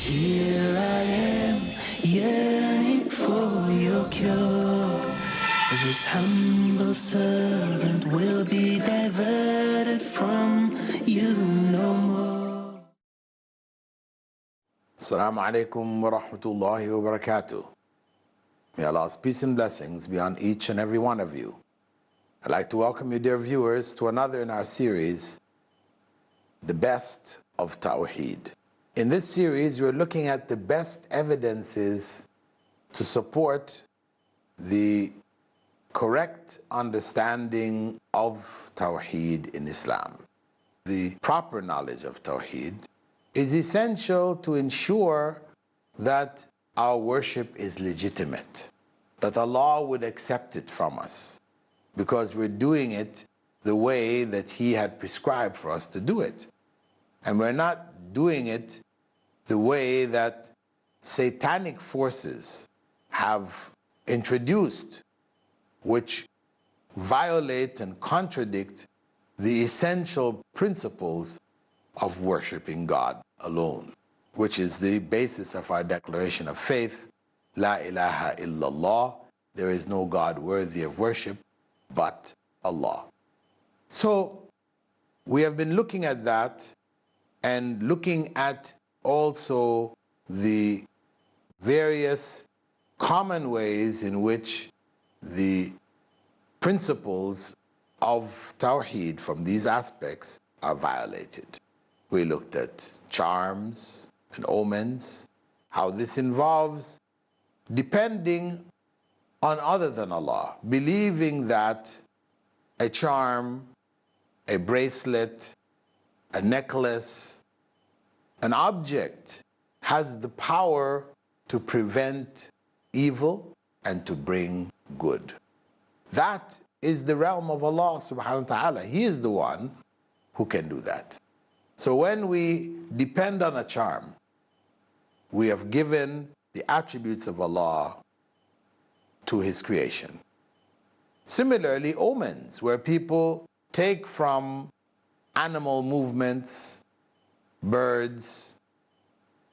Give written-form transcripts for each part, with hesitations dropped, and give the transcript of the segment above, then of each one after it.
Here I am, yearning for your cure. This humble servant will be diverted from you no more. Assalamu alaikum wa rahmatullahi wa barakatuh. May Allah's peace and blessings be on each and every one of you. I'd like to welcome you, dear viewers, to another in our series, The Best of Tahweed. In this series, we're looking at the best evidences to support the correct understanding of Tawheed in Islam. The proper knowledge of Tawheed is essential to ensure that our worship is legitimate, that Allah would accept it from us, because we're doing it the way that He had prescribed for us to do it. And we're not doing it the way that satanic forces have introduced, which violate and contradict the essential principles of worshiping God alone, which is the basis of our declaration of faith, La ilaha illallah, there is no God worthy of worship but Allah. So we have been looking at that and looking at also the various common ways in which the principles of Tawheed from these aspects are violated. We looked at charms and omens, how this involves depending on other than Allah, believing that a charm, a bracelet, a necklace, an object has the power to prevent evil and to bring good. That is the realm of Allah subhanahu wa ta'ala. He is the one who can do that. So when we depend on a charm, we have given the attributes of Allah to His creation. Similarly, omens, where people take from animal movements, birds,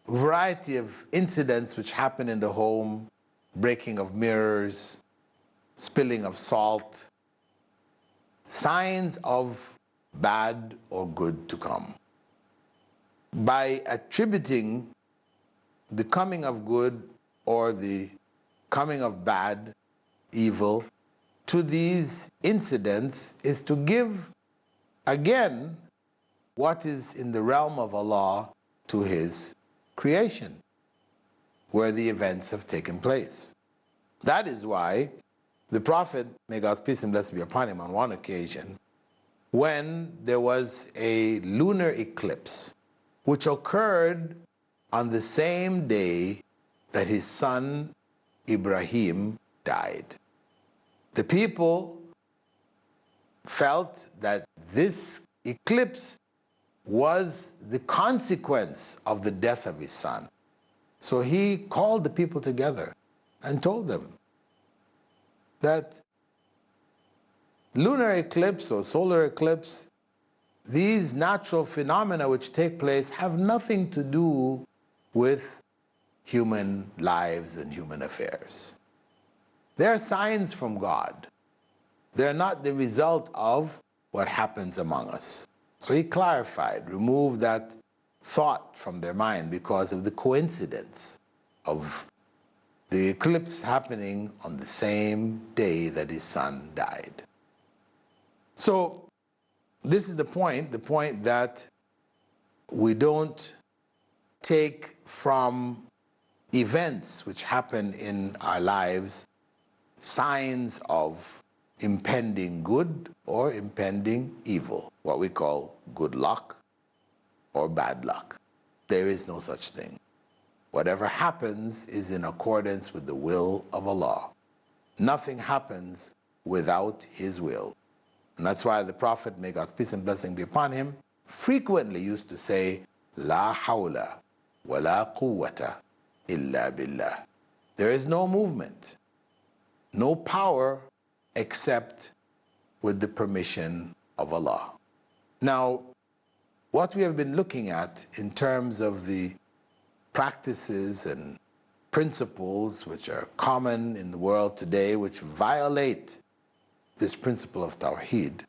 variety of incidents which happen in the home, breaking of mirrors, spilling of salt, signs of bad or good to come. By attributing the coming of good or the coming of bad, evil, to these incidents is to give, again, what is in the realm of Allah to His creation, where the events have taken place. That is why the Prophet, may God's peace and blessing be upon him, on one occasion, when there was a lunar eclipse, which occurred on the same day that his son Ibrahim died. The people felt that this eclipse was the consequence of the death of his son. So he called the people together and told them that lunar eclipse or solar eclipse, these natural phenomena which take place have nothing to do with human lives and human affairs. They're signs from God. They're not the result of what happens among us. So he clarified, removed that thought from their mind because of the coincidence of the eclipse happening on the same day that his son died. So this is the point that we don't take from events which happen in our lives signs of impending good or impending evil, what we call good luck or bad luck. There is no such thing. Whatever happens is in accordance with the will of Allah. Nothing happens without His will. And that's why the Prophet, may God's peace and blessing be upon him, frequently used to say, La hawla wa la quwwata illa billah. There is no movement, no power except with the permission of Allah. Now, what we have been looking at in terms of the practices and principles which are common in the world today, which violate this principle of Tahweed,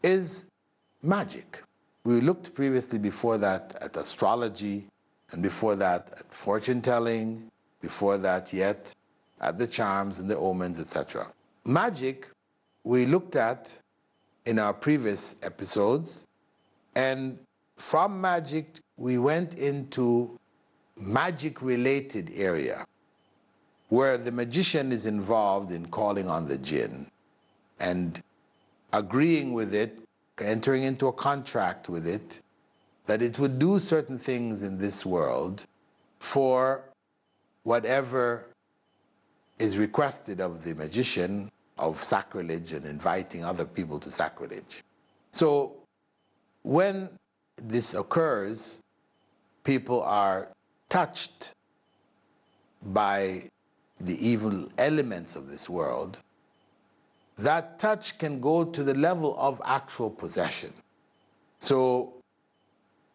is magic. We looked previously before that at astrology, and before that at fortune telling, before that yet at the charms and the omens, etc. Magic we looked at in our previous episodes, and from magic we went into magic related area where the magician is involved in calling on the jinn and agreeing with it, entering into a contract with it, that it would do certain things in this world for whatever is requested of the magician of sacrilege and inviting other people to sacrilege. So when this occurs, people are touched by the evil elements of this world. That touch can go to the level of actual possession. So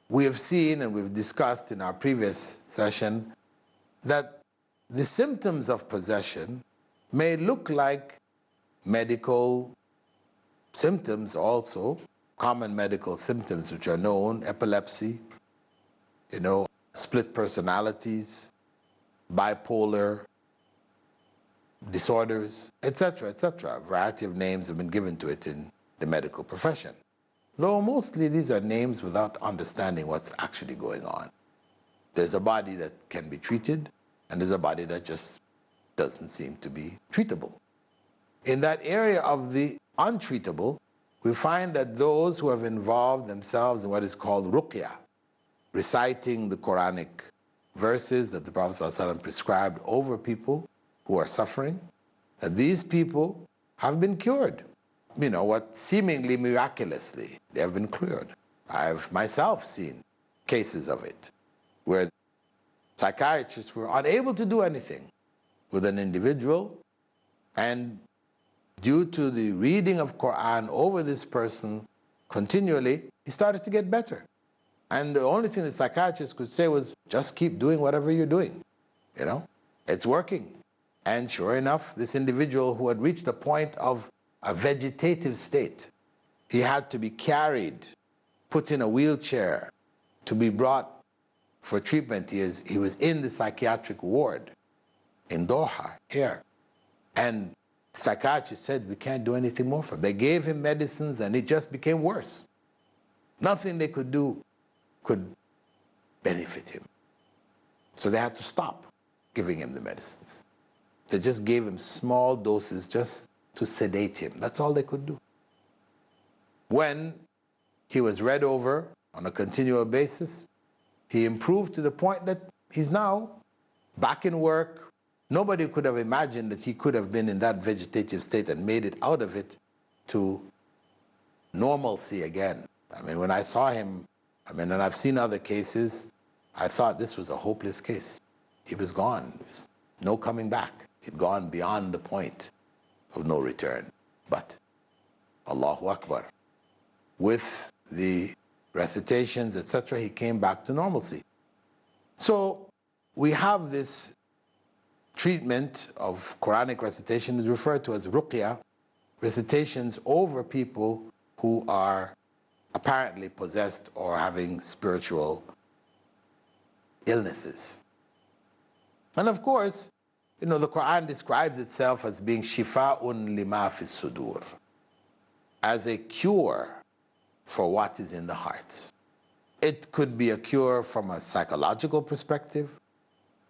we have seen and we've discussed in our previous session that the symptoms of possession may look like medical symptoms also, common medical symptoms which are known: epilepsy, split personalities, bipolar disorders, etc., etc. A variety of names have been given to it in the medical profession, though mostly these are names without understanding what's actually going on. There's a body that can be treated, and there's a body that just doesn't seem to be treatable. In that area of the untreatable, we find that those who have involved themselves in what is called ruqya, reciting the Quranic verses that the Prophet ﷺ prescribed over people who are suffering, that these people have been cured. What seemingly miraculously, they have been cured. I've myself seen cases of it, where psychiatrists were unable to do anything with an individual, and due to the reading of Quran over this person continually, he started to get better. And the only thing the psychiatrist could say was, just keep doing whatever you're doing. It's working. And sure enough, this individual who had reached the point of a vegetative state, he had to be carried, put in a wheelchair, to be brought for treatment. He was in the psychiatric ward in Doha, here. And the psychiatrist said, we can't do anything more for him. They gave him medicines and it just became worse. Nothing they could do could benefit him. So they had to stop giving him the medicines. They just gave him small doses just to sedate him. That's all they could do. When he was read over on a continual basis, he improved to the point that he's now back in work. Nobody could have imagined that he could have been in that vegetative state and made it out of it to normalcy again. When I saw him, and I've seen other cases, I thought this was a hopeless case. He was gone. There was no coming back. He'd gone beyond the point of no return. But Allahu Akbar, with the recitations, etc., he came back to normalcy. So we have this treatment of Quranic recitation is referred to as ruqya, recitations over people who are apparently possessed or having spiritual illnesses. And of course, the Quran describes itself as being shifa'un lima fi sudur, as a cure for what is in the hearts. It could be a cure from a psychological perspective,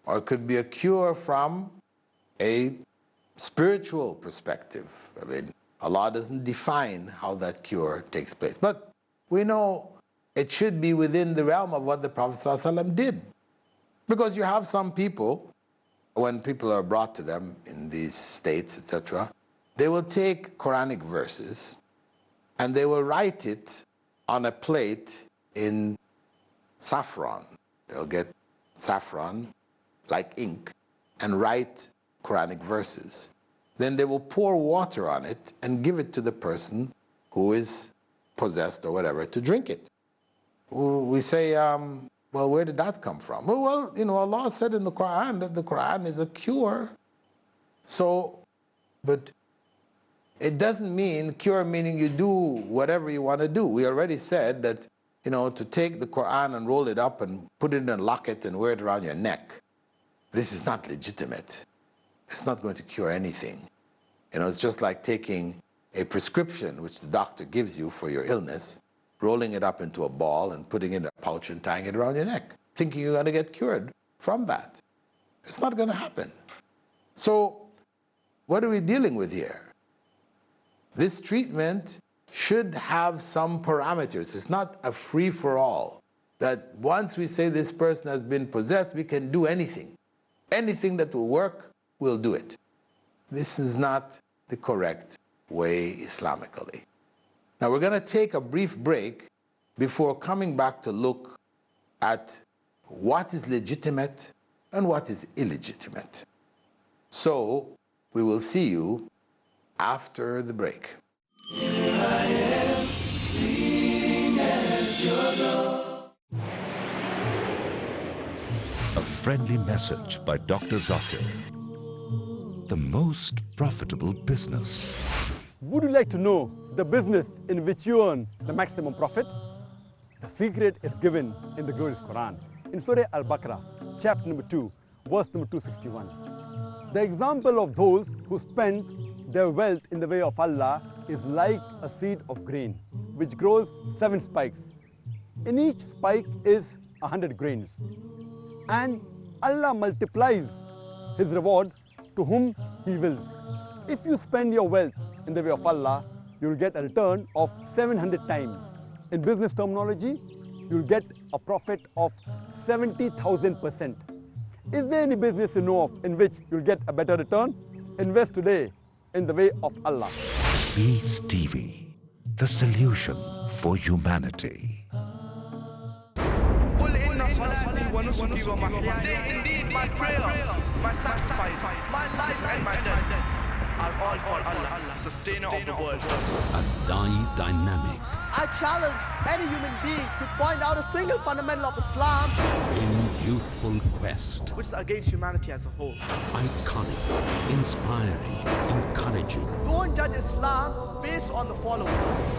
or it could be a cure from a spiritual perspective. Allah doesn't define how that cure takes place. But we know it should be within the realm of what the Prophet ﷺ did. Because you have some people, when people are brought to them in these states, etc., they will take Quranic verses and they will write it on a plate in saffron. They'll get saffron, like ink, and write Quranic verses. Then they will pour water on it and give it to the person who is possessed or whatever to drink it. We say, Well, where did that come from? Well, Allah said in the Quran that the Quran is a cure. So, but it doesn't mean cure meaning you do whatever you want to do. We already said that, to take the Quran and roll it up and put it in a locket and wear it around your neck, this is not legitimate. It's not going to cure anything. It's just like taking a prescription which the doctor gives you for your illness, rolling it up into a ball and putting it in a pouch and tying it around your neck, thinking you're going to get cured from that. It's not going to happen. So what are we dealing with here? This treatment should have some parameters. It's not a free-for-all, that once we say this person has been possessed, we can do anything. Anything that will work, we'll do it. This is not the correct way Islamically. Now we're going to take a brief break before coming back to look at what is legitimate and what is illegitimate. So we will see you after the break. A friendly message by Dr. Zakir. The most profitable business. Would you like to know the business in which you earn the maximum profit? The secret is given in the glorious Quran. In Surah Al-Baqarah, chapter number 2, verse number 261. The example of those who spend their wealth in the way of Allah is like a seed of grain, which grows 7 spikes. In each spike is 100 grains. And Allah multiplies His reward to whom He wills. If you spend your wealth in the way of Allah, you will get a return of 700 times. In business terminology, you will get a profit of 70,000%. Is there any business you know of in which you will get a better return? Invest today in the way of Allah. Peace TV, the solution for humanity. Say indeed my prayers, my sacrifice, my life and my death are all for Allah, sustainer of the world. A dynamic. I challenge any human being to point out a single fundamental of Islam In youthful quest. Which is against humanity as a whole. Iconic, inspiring, encouraging. Don't judge Islam based on the followers.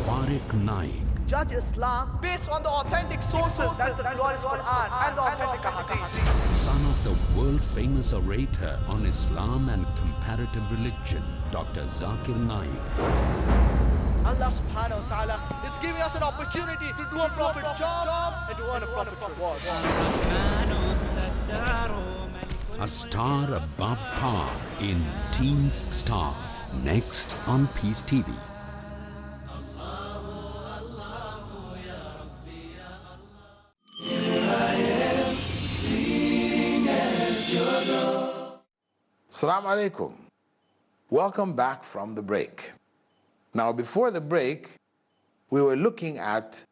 Farik Naik. Judge Islam based on the authentic sources. That's the glorious Quran and the authentic Hadith. Son of the world-famous orator on Islam and comparative religion, Dr. Zakir Naik. Allah subhanahu wa ta'ala is giving us an opportunity to do a profit job and to earn a profit reward. A star above par in Teens Star. Next on Peace TV. Assalamu alaikum. Welcome back from the break. Now, before the break, we were looking at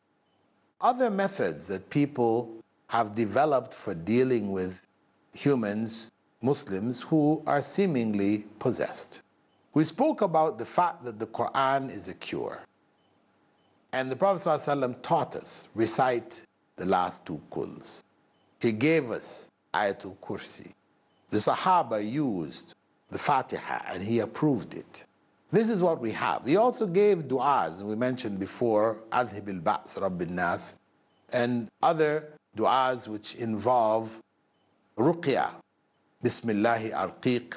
other methods that people have developed for dealing with humans, Muslims, who are seemingly possessed. We spoke about the fact that the Quran is a cure. And the Prophet ﷺ taught us, recite the last 2 quls. He gave us Ayatul Kursi. The Sahaba used the Fatiha and he approved it. This is what we have. He also gave du'as, and we mentioned before, Adhib al-Ba's Rabbin Nas, and other du'as which involve ruqya. Bismillahi arqiq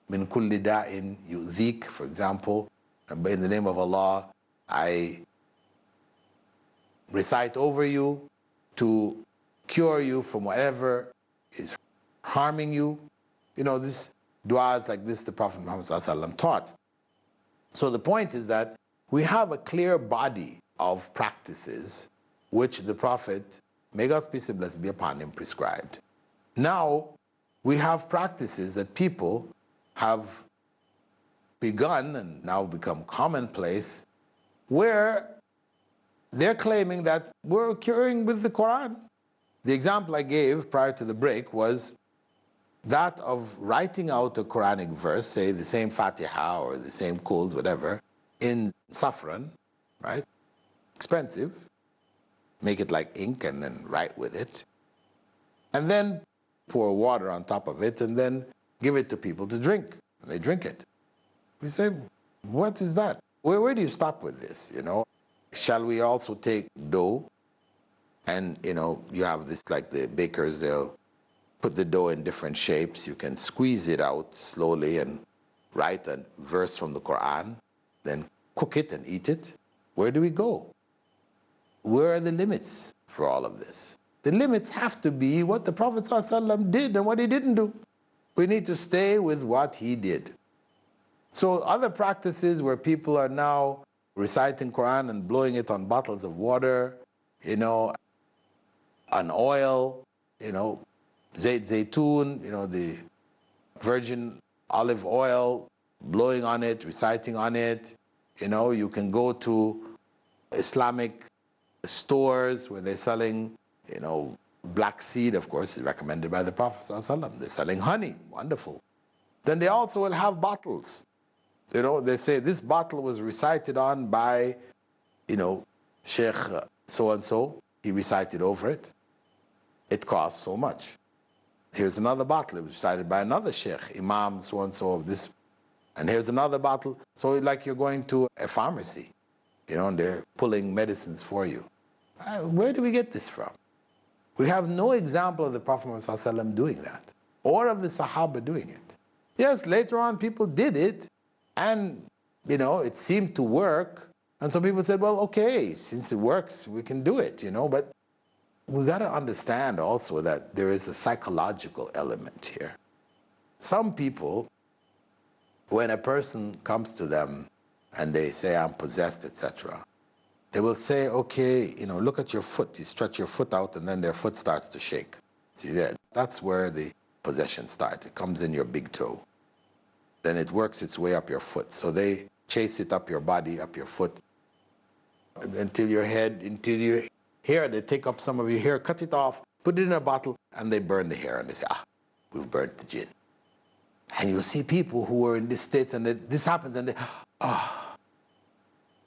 min kulli da'in yu'dhik, for example. And in the name of Allah, I recite over you to cure you from whatever is harming you. This du'as like this the Prophet Muhammad ﷺ taught. So the point is that we have a clear body of practices which the Prophet, may God's peace and blessings be upon him, prescribed. Now we have practices that people have begun and now become commonplace, where they're claiming that we're curing with the Quran. The example I gave prior to the break was that of writing out a Quranic verse, say the same Fatiha or the same quls, whatever, in saffron, right? Expensive. Make it like ink and then write with it. and then pour water on top of it, and then give it to people to drink. And they drink it. We say, what is that? Where do you stop with this, you know? Shall we also take dough? And, you know, you have this, like the bakers, they'll put the dough in different shapes. You can squeeze it out slowly and write a verse from the Quran, then cook it and eat it. Where do we go? Where are the limits for all of this? The limits have to be what the Prophet ﷺ did and what he didn't do. We need to stay with what he did. So other practices where people are now reciting Quran and blowing it on bottles of water, you know, on oil, you know, zaytun, you know, the virgin olive oil, blowing on it, reciting on it. You know, you can go to Islamic stores where they're selling, you know, black seed, of course, is recommended by the Prophet ﷺ. They're selling honey, wonderful. Then they also will have bottles. You know, they say this bottle was recited on by, you know, Sheikh so-and-so. He recited over it. It costs so much. Here's another bottle. It was recited by another Sheikh, Imam so-and-so of this. And here's another bottle. So like you're going to a pharmacy, you know, and they're pulling medicines for you. Where do we get this from? We have no example of the Prophet ﷺ doing that, or of the Sahaba doing it. Yes, later on people did it, and, you know, it seemed to work. And some people said, well, okay, since it works, we can do it, you know. But we got to understand also that there is a psychological element here. Some people, when a person comes to them and they say, I'm possessed, etc., they will say, okay, you know, look at your foot. You stretch your foot out and then their foot starts to shake. See that? That's where the possession starts. It comes in your big toe. Then it works its way up your foot. So they chase it up your body, up your foot, until your head, until your hair. They take up some of your hair, cut it off, put it in a bottle, and they burn the hair. And they say, we've burnt the jinn. And you'll see people who are in this state, and this happens, and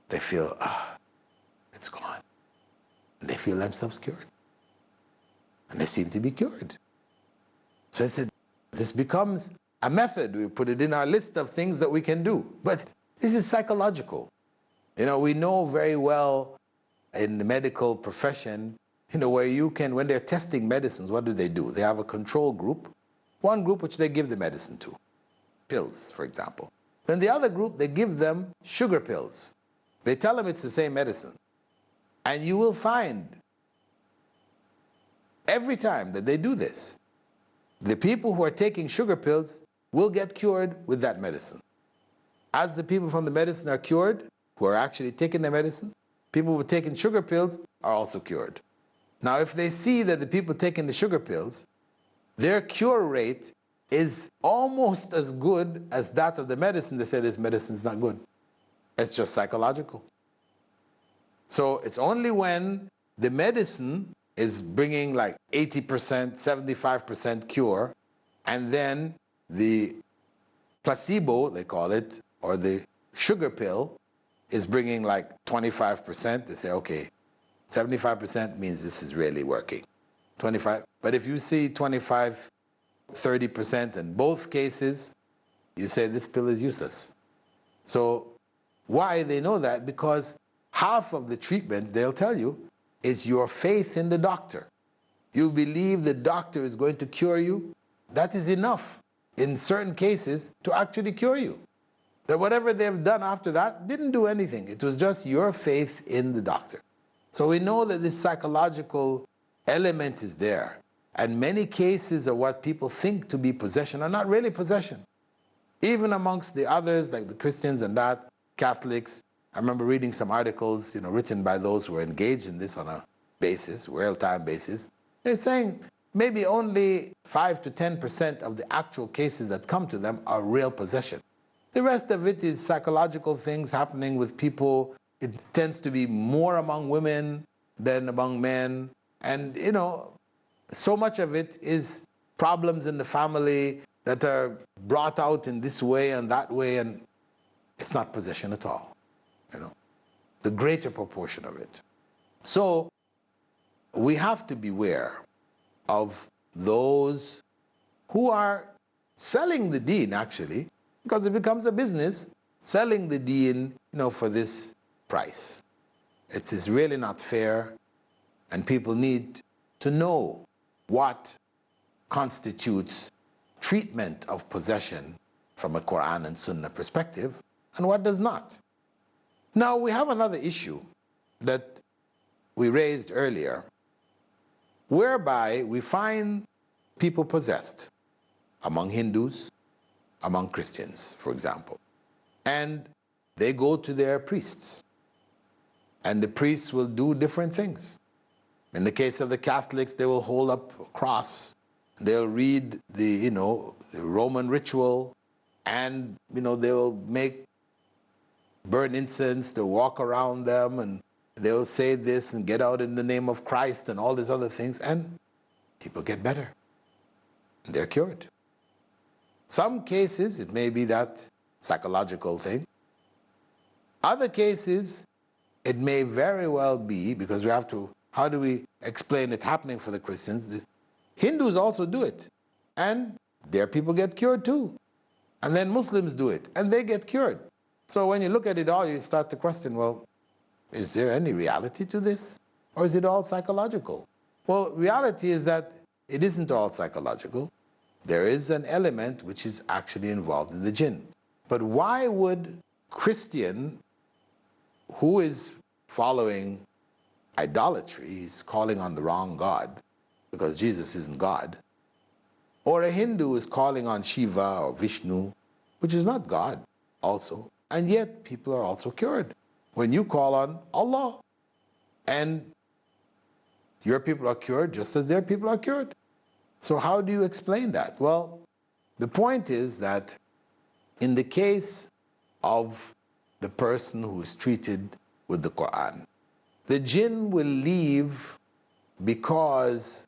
they feel, it's gone. And they feel themselves cured. And they seem to be cured. So I said, this becomes a method. We put it in our list of things that we can do. But this is psychological. You know, we know very well in the medical profession, you know, where you can, when they're testing medicines, what do? They have a control group. One group which they give the medicine to, pills, for example. Then the other group, they give them sugar pills. They tell them it's the same medicine. And you will find every time that they do this, the people who are taking sugar pills will get cured with that medicine. As the people from the medicine are cured, who are actually taking the medicine, people who are taking sugar pills are also cured. Now, if they see that the people taking the sugar pills, their cure rate is almost as good as that of the medicine, they say this medicine is not good. It's just psychological. So it's only when the medicine is bringing like 80%, 75% cure, and then the placebo, they call it, or the sugar pill, is bringing like 25%, they say, okay, 75% means this is really working. 25, but if you see 25, 30% in both cases, you say this pill is useless. So why they know that? Because half of the treatment, they'll tell you, is your faith in the doctor. You believe the doctor is going to cure you. That is enough in certain cases to actually cure you. That whatever they've done after that didn't do anything. It was just your faith in the doctor. So we know that this psychological element is there. And many cases of what people think to be possession are not really possession. Even amongst the others, like the Christians and that, Catholics, I remember reading some articles, you know, written by those who are engaged in this on a basis, real-time basis. They're saying maybe only 5 to 10% of the actual cases that come to them are real possession. The rest of it is psychological things happening with people. It tends to be more among women than among men. And, you know, so much of it is problems in the family that are brought out in this way and that way, and it's not possession at all, you know, the greater proportion of it. So we have to beware of those who are selling the deen, actually, because it becomes a business, selling the deen, for this price. It is really not fair, and people need to know what constitutes treatment of possession from a Quran and Sunnah perspective and what does not. Now, we have another issue that we raised earlier, whereby we find people possessed among Hindus, among Christians, for example, and they go to their priests, and the priests will do different things. In the case of the Catholics, they will hold up a cross, they'll read the Roman ritual, and they'll burn incense, they'll walk around them, and they'll say this and get out in the name of Christ and all these other things, and people get better. They're cured. Some cases, it may be that psychological thing. Other cases, it may very well be, because we have to, how do we explain it happening for the Christians? The Hindus also do it, and their people get cured too. And then Muslims do it, and they get cured. So when you look at it all, you start to question, well, is there any reality to this? Or is it all psychological? Well, reality is that it isn't all psychological. There is an element which is actually involved in the jinn. But why would Christian, who is following idolatry, he's calling on the wrong God, because Jesus isn't God, or a Hindu is calling on Shiva or Vishnu, which is not God also, and yet people are also cured. When you call on Allah, and your people are cured just as their people are cured. So how do you explain that? Well, the point is that in the case of the person who is treated with the Quran, the jinn will leave because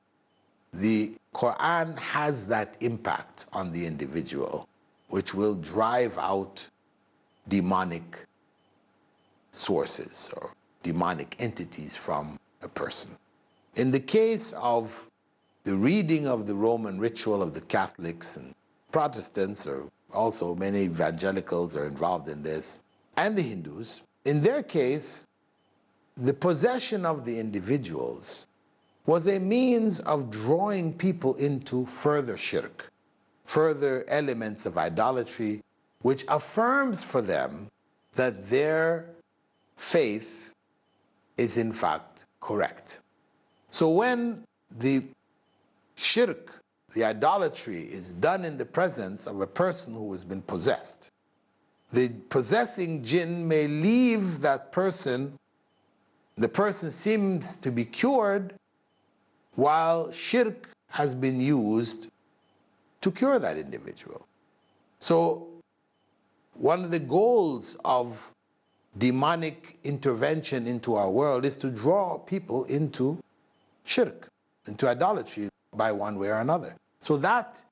the Quran has that impact on the individual, which will drive out demonic sources or demonic entities from a person. In the case of the reading of the Roman ritual of the Catholics and Protestants, or also many evangelicals are involved in this, and the Hindus, in their case, the possession of the individuals was a means of drawing people into further shirk, further elements of idolatry, which affirms for them that their faith is in fact correct. So when the shirk, the idolatry, is done in the presence of a person who has been possessed, the possessing jinn may leave that person, the person seems to be cured, while shirk has been used to cure that individual. So one of the goals of demonic intervention into our world is to draw people into shirk, into idolatry by one way or another. So that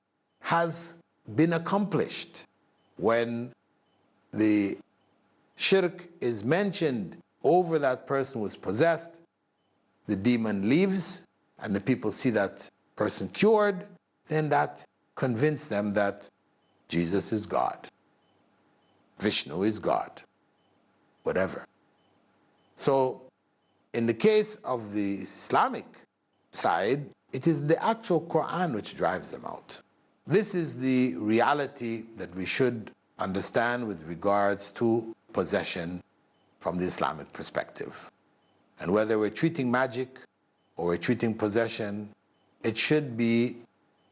has been accomplished when the shirk is mentioned over that person who is possessed, the demon leaves, and the people see that person cured, then that convinced them that Jesus is God, Vishnu is God, whatever. So in the case of the Islamic side, it is the actual Quran which drives them out. This is the reality that we should understand with regards to possession from the Islamic perspective. And whether we're treating magic or we're treating possession, it should be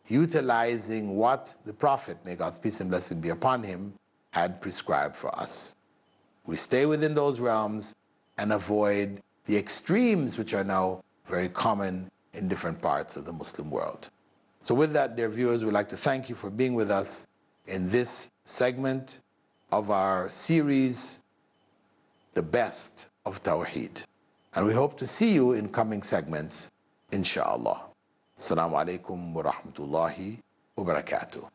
utilizing what the Prophet, may God's peace and blessing be upon him, had prescribed for us. We stay within those realms and avoid the extremes which are now very common in different parts of the Muslim world. So with that, dear viewers, we'd like to thank you for being with us in this segment of our series, The Best of Tahweed. And we hope to see you in coming segments, inshallah. Assalamu alaikum wa rahmatullahi wa barakatuh.